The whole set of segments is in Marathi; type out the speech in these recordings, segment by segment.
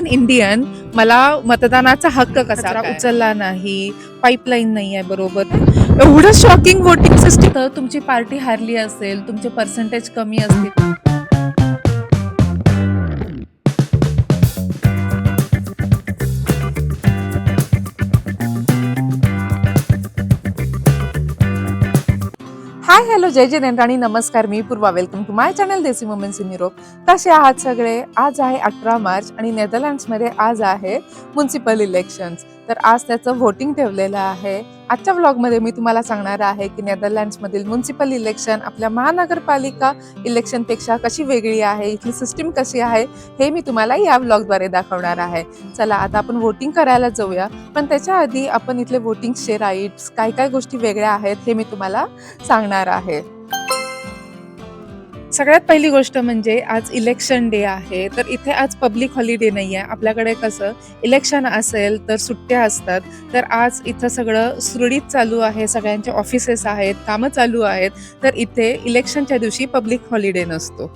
इंडियन, मला मतदानाचा हक्क कसा उचलला नाही, पाईपलाईन नाही आहे बरोबर. एवढं शॉकिंग वोटिंग सिस्टीम. तर तुमची पार्टी हारली असेल, तुमचे पर्सेंटेज कमी असतील. हाय हॅलो जय जय आणि नमस्कार. मी Purva. Welcome to my channel Desi moments in Europe. कसे आहात सगळे? आज आहे 18 मार्च आणि नेदरलँड्समध्ये आज आहे म्युन्सिपल इलेक्शन्स. तर आज त्याचं व्होटिंग ठेवलेलं आहे. आजच्या व्लॉगमध्ये मी तुम्हाला सांगणार आहे की नेदरलँड्समधील म्युन्सिपल इलेक्शन आपल्या महानगरपालिका इलेक्शनपेक्षा कशी वेगळी आहे, इथली सिस्टीम कशी आहे, हे मी तुम्हाला या व्लॉगद्वारे दाखवणार आहे. चला आता आपण वोटिंग करायला जाऊया. पण त्याच्या आधी आपण इथले वोटिंगचे राईट्स, काय काय गोष्टी वेगळ्या आहेत हे मी तुम्हाला सांगणार आहे. सगळ्यात पहिली गोष्ट म्हणजे आज इलेक्शन डे आहे. तर इथे आज पब्लिक हॉलिडे नाही आहे. आपल्याकडे कसं इलेक्शन असेल तर सुट्ट्या असतात. तर आज इथं सगळं सुरळीत चालू आहे, सगळ्यांचे ऑफिसेस आहेत, कामं चालू आहेत. तर इथे इलेक्शनच्या दिवशी पब्लिक हॉलिडे नसतो.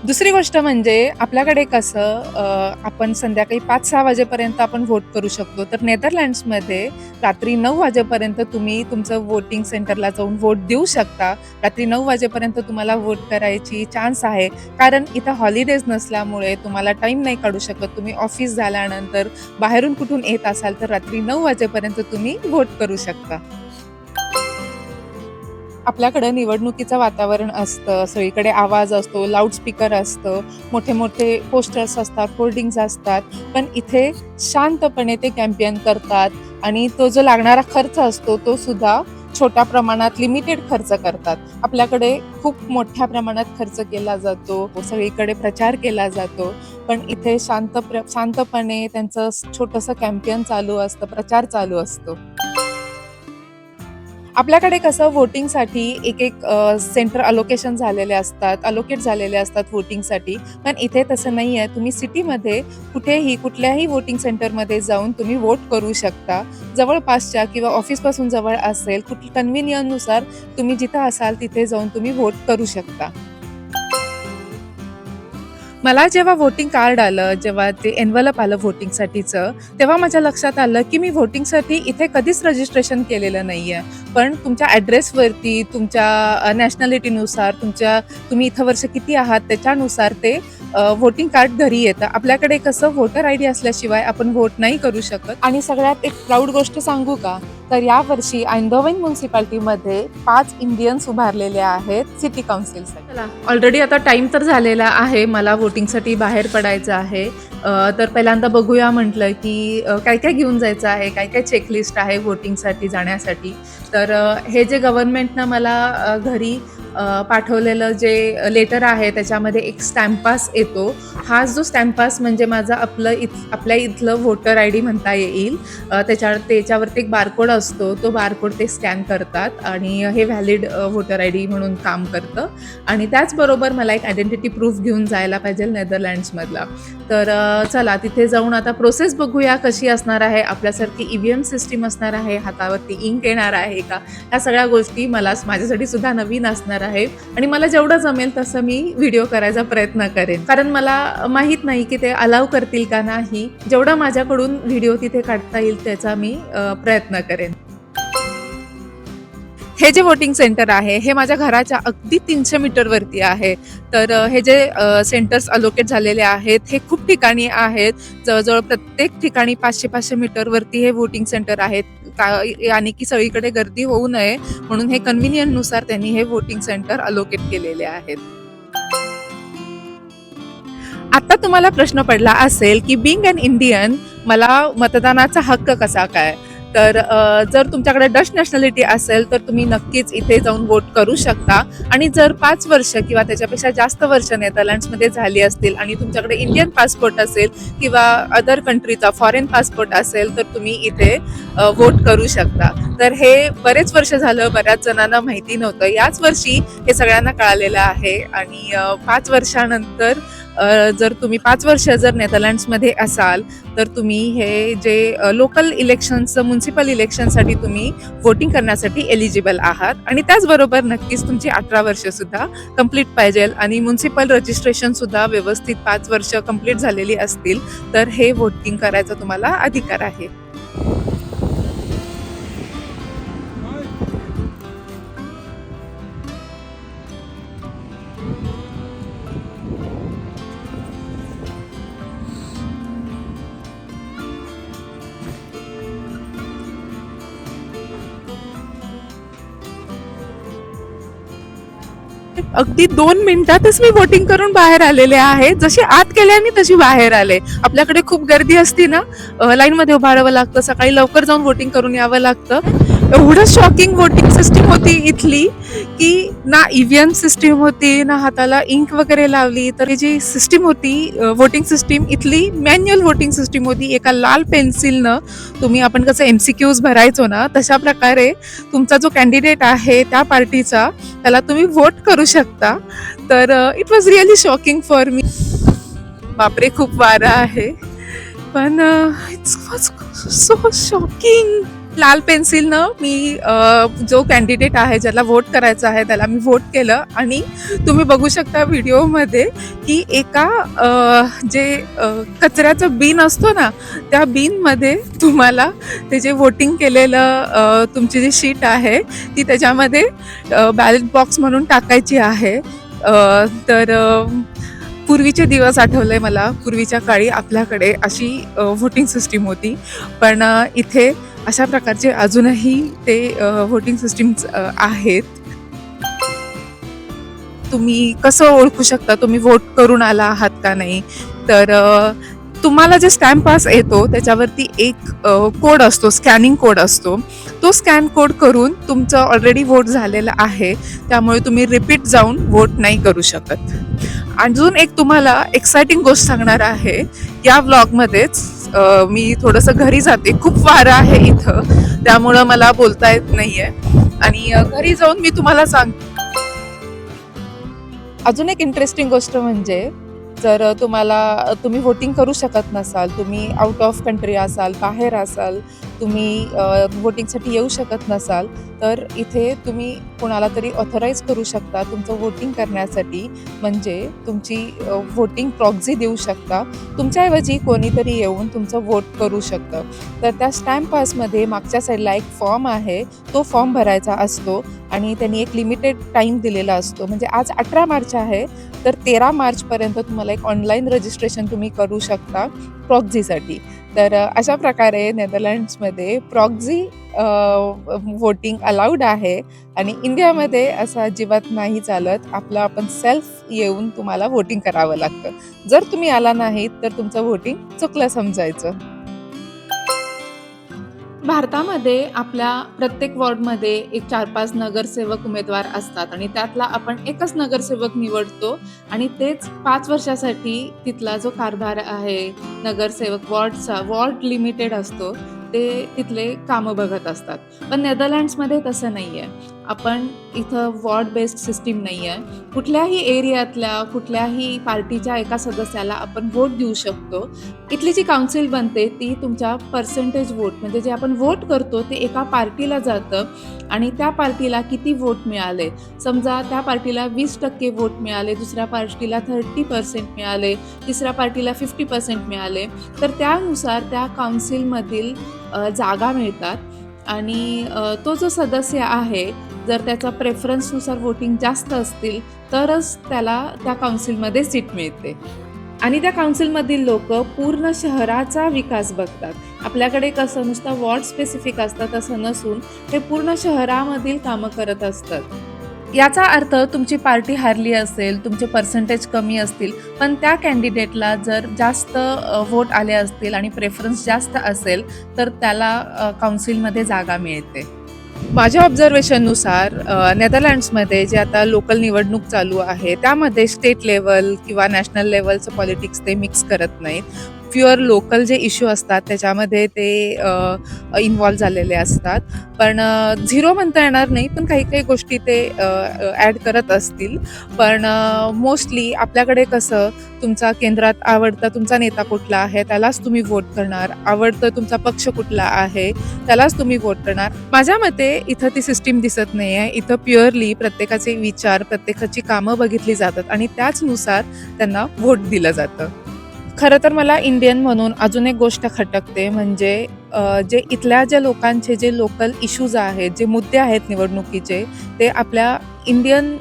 दुसरी गोष्ट म्हणजे आपल्याकडे कसं आपण संध्याकाळी 5-6 वाजेपर्यंत आपण व्होट करू शकतो. तर नेदरलँड्समध्ये रात्री 9 वाजेपर्यंत तुम्ही तुमचं वोटिंग सेंटरला जाऊन व्होट देऊ शकता. रात्री 9 वाजेपर्यंत तुम्हाला व्होट करायची चान्स आहे. कारण इथं हॉलिडेज नसल्यामुळे तुम्हाला टाईम नाही काढू शकत. तुम्ही ऑफिस झाल्यानंतर बाहेरून कुठून येत असाल तर रात्री 9 वाजेपर्यंत तुम्ही व्होट करू शकता. आपल्याकडे निवडणुकीचं वातावरण असतं, सगळीकडे आवाज असतो, लाऊडस्पीकर असतं, मोठे मोठे पोस्टर्स असतात, होर्डिंग्स असतात. पण इथे शांतपणे ते कॅम्पेन करतात आणि तो जो लागणारा खर्च असतो तो सुद्धा छोट्या प्रमाणात लिमिटेड खर्च करतात. आपल्याकडे खूप मोठ्या प्रमाणात खर्च केला जातो, सगळीकडे प्रचार केला जातो. पण इथे शांतपणे त्यांचं छोटंसं कॅम्पेन चालू असतं, प्रचार चालू असतो. आपल्याकडे कसं वोटिंगसाठी एक सेंटर अलोकेट झालेले असतात वोटिंगसाठी. पण इथे तसं नाही आहे. तुम्ही सिटीमध्ये कुठल्याही वोटिंग सेंटरमध्ये जाऊन तुम्ही वोट करू शकता. जवळपासच्या किंवा ऑफिसपासून जवळ असेल, कन्व्हिनियन्सनुसार तुम्ही जिथं असाल तिथे जाऊन तुम्ही वोट करू शकता. मला जेव्हा वोटिंग कार्ड आलं, जेव्हा ते एन्व्हलप आलं वोटिंगसाठीचं, तेव्हा माझ्या लक्षात आलं की मी वोटिंगसाठी इथे कधीच रजिस्ट्रेशन केलेलं नाही आहे. पण तुमच्या ॲड्रेसवरती, तुमच्या नॅशनॅलिटीनुसार, तुम्ही इथं वर्ष किती आहात त्याच्यानुसार ते वोटिंग कार्ड घरी येतं. आपल्याकडे कसं व्होटर आय डी असल्याशिवाय आपण व्होट नाही करू शकत. आणि सगळ्यात एक प्राऊड गोष्ट सांगू का, तर यावर्षी आइंधोवन म्युन्सिपाल्टीमध्ये 5 इंडियन्स उभारलेले आहेत सिटी काउन्सिलसाठी. ऑलरेडी आता टाइम तर झालेला आहे, मला वोटिंगसाठी बाहेर पडायचं आहे. तर पहिल्यांदा बघूया म्हटलं की काय काय घेऊन जायचं आहे, काय काय चेकलिस्ट आहे वोटिंगसाठी जाण्यासाठी. तर हे जे गव्हर्नमेंटनं मला घरी पाठवलेलं जे लेटर आहे त्याच्यामध्ये एक स्टॅम्प पास येतो. हा जो स्टॅम्प पास म्हणजे माझा आपल्या इथलं व्होटर आय डी म्हणता येईल. त्याच्यावरती एक बारकोड असतो, तो बारकोड ते स्कॅन करतात आणि हे व्हॅलिड व्होटर आय डी म्हणून काम करतं. आणि त्याचबरोबर मला एक आयडेंटिटी प्रूफ घेऊन जायला पाहिजे नेदरलँड्समधला. तर चला तिथे जाऊन आता प्रोसेस बघूया कशी असणार आहे. आपल्यासारखी EVM सिस्टीम असणार आहे, हातावरती इंक येणार आहे का, ह्या सगळ्या गोष्टी माझ्यासाठी सुद्धा नवीन असणार आहे. आणि मला जेवढं जमेल तसं मी व्हिडिओ करायचा प्रयत्न करेन, कारण मला माहीत नाही की ते अलाव करतील का नाही. जेवढं माझ्याकडून व्हिडिओ तिथे काढता येईल त्याचा मी प्रयत्न करेन. हे जे वोटिंग सेंटर आहे हे माझ्या घराच्या अगदी 300 मीटरवरती आहे. तर हे जे सेंटर्स अलोकेट झालेले आहेत हे खूप ठिकाणी आहेत. जवळजवळ प्रत्येक ठिकाणी 500-500 मीटरवरती हे वोटिंग सेंटर आहेत. आणि की सगळीकडे गर्दी होऊ नये म्हणून हे कन्व्हिनियन्सनुसार त्यांनी हे वोटिंग सेंटर अलोकेट केलेले आहेत. आता तुम्हाला प्रश्न पडला असेल की बिंग अन इंडियन, मला मतदानाचा हक्क कसा काय? तर जर तुमच्याकडे डच नॅशनॅलिटी असेल तर तुम्ही नक्कीच इथे जाऊन वोट करू शकता. आणि जर 5 वर्ष किंवा त्याच्यापेक्षा जास्त वर्ष नेदरलँड्समध्ये झाली असतील आणि तुमच्याकडे इंडियन पासपोर्ट असेल किंवा अदर कंट्रीचा फॉरेन पासपोर्ट असेल तर तुम्ही इथे वोट करू शकता. तर हे बरेच वर्ष झालं बऱ्याच जणांना माहिती नव्हतं. याच वर्षी हे सगळ्यांना कळालेलं आहे आणि 5 वर्षानंतर जर तुम्ही 5 वर्ष जर नेदरलँड्समध्ये असाल तर तुम्ही हे जे लोकल इलेक्शन्स म्युन्सिपल इलेक्शनसाठी तुम्ही वोटिंग करण्यासाठी एलिजिबल आहात आणि त्याचबरोबर नक्कीच तुमची 18 वर्षसुद्धा कंप्लीट पाहिजे आणि म्युन्सिपल रजिस्ट्रेशनसुद्धा व्यवस्थित 5 वर्ष कंप्लीट झालेली असतील तर हे वोटिंग करायचा तुम्हाला अधिकार आहे. अगदी 2 मिनिटातच मी वोटिंग करून बाहेर आलेले आहे. जशी आत गेले आणि तशी बाहेर आले. आपल्याकडे खूप गर्दी असती ना, लाईनमध्ये उभं राहावं लागतं, सकाळी लवकर जाऊन वोटिंग करून यावं लागतं. एवढं शॉकिंग वोटिंग सिस्टीम होती इथली की ना ईव्हीएम सिस्टीम होती ना हाताला इंक वगैरे लावली. तर ही जी सिस्टीम होती वोटिंग सिस्टीम इथली मॅन्युअल वोटिंग सिस्टीम होती. एका लाल पेन्सिलनं तुम्ही आपण कसं MCQs भरायचो ना तशा प्रकारे तुमचा जो कॅन्डिडेट आहे त्या पार्टीचा त्याला तुम्ही वोट करू शकता. तर it was really shocking for me. बापरे खूप वारा आहे पण इट्स वॉज सो शॉकिंग. लाल पेन्सिलनं मी जो कॅन्डिडेट आहे ज्याला वोट करायचं आहे त्याला मी वोट केलं आणि तुम्ही बघू शकता व्हिडिओमध्ये की एका जे कचऱ्याचं बिन असतो ना त्या बिनमध्ये तुम्हाला ते जे वोटिंग केलेलं तुमची जी शीट आहे ती त्याच्यामध्ये बॅलेट बॉक्स म्हणून टाकायची आहे. तर पूर्वीचे दिवस आठवले मला. पूर्वीच्या काळी आपल्याकडे अशी वोटिंग सिस्टीम होती पण इथे अशा प्रकारचे अजूनही ते वोटिंग सिस्टीम्स आहेत. तुम्ही कसं ओळखू शकता तुम्ही वोट करून आला आहात का नाही. तर तुम्हाला जे स्टॅम्प पास येतो त्याच्यावरती एक कोड असतो, स्कॅनिंग कोड असतो. तो स्कॅन कोड करून तुमचं ऑलरेडी वोट झालेलं आहे त्यामुळे तुम्ही रिपीट जाऊन वोट नाही करू शकत. अजून एक तुम्हाला एक्साइटिंग गोष्ट सांगणार आहे. या व्लॉगमध्येच मी थोडंसं घरी जाते, खूप वारं आहे इथं त्यामुळं मला बोलता येत नाहीये आणि घरी जाऊन मी तुम्हाला सांगते. अजून एक इंटरेस्टिंग गोष्ट म्हणजे जर तुम्ही वोटिंग करू शकत नसाल, तुम्ही आउट ऑफ कंट्री असाल, बाहेर असाल, तुम्ही वोटिंगसाठी येऊ शकत नसाल तर इथे तुम्ही कोणाला तरी ऑथराईज करू शकता तुमचं वोटिंग करण्यासाठी. म्हणजे तुमची वोटिंग प्रॉक्झी देऊ शकता. तुमच्याऐवजी कोणीतरी येऊन तुमचं वोट करू शकतं. तर त्या स्टॅम्प पासमध्ये मागच्या साईडला एक फॉर्म आहे, तो फॉर्म भरायचा असतो आणि त्यांनी एक लिमिटेड टाईम दिलेला असतो. म्हणजे आज 18 मार्च आहे तर 13 मार्चपर्यंत तुम्हाला एक ऑनलाईन रजिस्ट्रेशन तुम्ही करू शकता प्रॉक्झीसाठी. तर अशा प्रकारे नेदरलँड्समध्ये प्रॉक्झी वोटिंग अलाउड आहे आणि इंडियामध्ये असं अजिबात नाही चालत. आपलं आपण सेल्फ येऊन तुम्हाला वोटिंग करावं लागतं. जर तुम्ही आला नाहीत तर तुमचं वोटिंग चुकलं समजायचं. भारतामध्ये आपल्या प्रत्येक वॉर्डमध्ये एक 4-5 नगरसेवक उमेदवार असतात आणि त्यातला आपण एकच नगरसेवक निवडतो आणि तेच 5 वर्षासाठी तिथला जो कारभार आहे नगरसेवक वॉर्ड लिमिटेड असतो ते तिथले कामं बघत असतात. पण नेदरलँड्समध्ये तसं नाही आहे. आपण इथं वॉर्ड बेस्ड सिस्टीम नाही आहे. कुठल्याही एरियातल्या कुठल्याही पार्टीच्या एका सदस्याला आपण वोट देऊ शकतो. इथली जी काउन्सिल बनते ती तुमच्या पर्सेंटेज वोट म्हणजे जे आपण वोट करतो ते एका पार्टीला जातं आणि त्या पार्टीला किती वोट मिळाले, समजा त्या पार्टीला 20% वोट मिळाले, दुसऱ्या पार्टीला 30% मिळाले, तिसऱ्या पार्टीला 50% मिळाले तर त्यानुसार त्या काउन्सिलमधील जागा मिळतात आणि तो जो सदस्य आहे जर त्याचा प्रेफरन्सनुसार वोटिंग जास्त असतील तरच त्याला त्या काउन्सिलमध्ये सीट मिळते. आणि त्या काउन्सिलमधील लोक पूर्ण शहराचा विकास बघतात. आपल्याकडे कसं नुसतं वॉर्ड स्पेसिफिक असतं तसं नसून ते पूर्ण शहरामधील कामं करत असतात. याचा अर्थ तुमची पार्टी हारली असेल, तुमचे पर्सेंटेज कमी असतील पण त्या कॅन्डिडेटला जर जास्त वोट आले असतील आणि प्रेफरन्स जास्त असेल तर त्याला काउन्सिलमध्ये जागा मिळते. माझ्या ऑब्झर्वेशननुसार नेदरलँड्समध्ये जे आता लोकल निवडणूक चालू आहे त्यामध्ये स्टेट लेवल किंवा नॅशनल लेवलचं पॉलिटिक्स ते मिक्स करत नाहीत. प्युअर लोकल जे इश्यू असतात त्याच्यामध्ये ते इन्व्हॉल्व झालेले असतात. पण झिरो म्हणता येणार नाही, पण काही काही गोष्टी ते ॲड करत असतील. पण मोस्टली आपल्याकडे कसं तुमचा केंद्रात आवडता तुमचा नेता कुठला आहे त्यालाच तुम्ही वोट करणार, आवडतं तुमचा पक्ष कुठला आहे त्यालाच तुम्ही वोट करणार. माझ्या मते इथं ती सिस्टीम दिसत नाही आहे. इथं प्युअरली प्रत्येकाचे विचार, प्रत्येकाची कामं बघितली जातात आणि त्याचनुसार त्यांना वोट दिलं जातं. खरं तर मला इंडियन म्हणून अजून एक गोष्ट खटकते, म्हणजे जे इथल्या ज्या लोकांचे जे लोकल इश्यूज आहेत, जे मुद्दे आहेत निवडणुकीचे, ते आपल्या इंडियन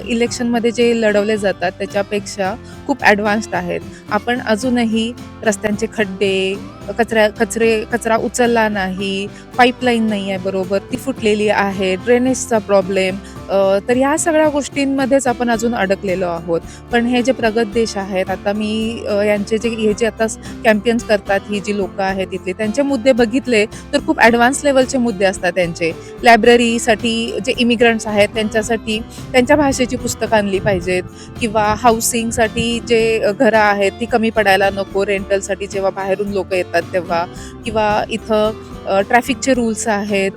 इलेक्शनमध्ये जे लढवले जातात त्याच्यापेक्षा खूप ॲडव्हान्स्ड आहेत. आपण अजूनही रस्त्यांचे खड्डे, कचरा उचलला नाही, पाईपलाईन नाही आहे बरोबर, ती फुटलेली आहे, ड्रेनेजचा प्रॉब्लेम, तर ह्या सगळ्या गोष्टींमध्येच आपण अजून अडकलेलो आहोत. पण हे जे प्रगत देश आहेत, आता मी यांचे हे जे आता कॅम्पेन्स करतात ही जी लोकं आहेत तिथली, त्यांचे मुद्दे बघितले तर खूप ॲडव्हान्स लेवलचे मुद्दे असतात त्यांचे. लायब्ररीसाठी जे इमिग्रंट्स आहेत त्यांच्यासाठी त्यांच्या भाषेची पुस्तकं आणली पाहिजेत, किंवा हाऊसिंगसाठी जे घरं आहेत ती कमी पडायला नको रेंटलसाठी जेव्हा बाहेरून लोकं येतात तेव्हा, किंवा इथं ट्रॅफिकचे रूल्स आहेत,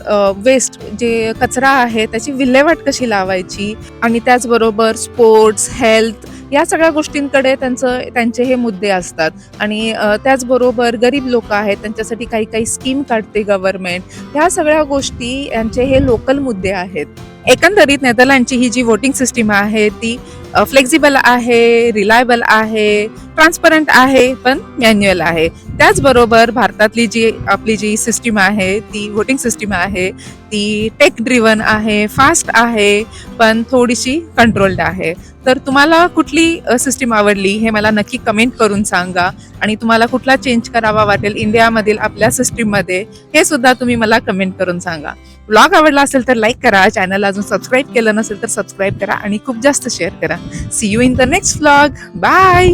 वेस्ट जे कचरा आहे त्याची विल्हेवाट कशी लावायची, आणि त्याचबरोबर स्पोर्ट्स, हेल्थ या सगळ्या गोष्टींकडे त्यांचे हे मुद्दे असतात. आणि त्याचबरोबर गरीब लोक आहेत त्यांच्यासाठी काही काही स्कीम काढते गव्हर्नमेंट. ह्या सगळ्या गोष्टी यांचे हे लोकल मुद्दे आहेत. एकंदरीत नेदरलँडची ही जी वोटिंग सिस्टीम आहे ती फ्लेक्झिबल आहे, रिलायबल आहे, ट्रान्सपरंट आहे, पण मॅन्युअल आहे. त्याचबरोबर भारतातली आपली जी सिस्टीम आहे ती वोटिंग सिस्टीम आहे ती टेक ड्रिवन आहे, फास्ट आहे, पण थोडीशी कंट्रोल्ड आहे. तर तुम्हाला कुठली सिस्टीम आवडली हे मला नक्की कमेंट करून सांगा, आणि तुम्हाला कुठला चेंज करावा वाटेल इंडियामधील आपल्या सिस्टीममध्ये हे सुद्धा तुम्ही मला कमेंट करून सांगा. व्लॉग आवडला असेल तर लाईक करा, चॅनल अजून सबस्क्राईब केलं नसेल तर सबस्क्राईब करा आणि खूप जास्त शेअर करा. See you in the next vlog. Bye.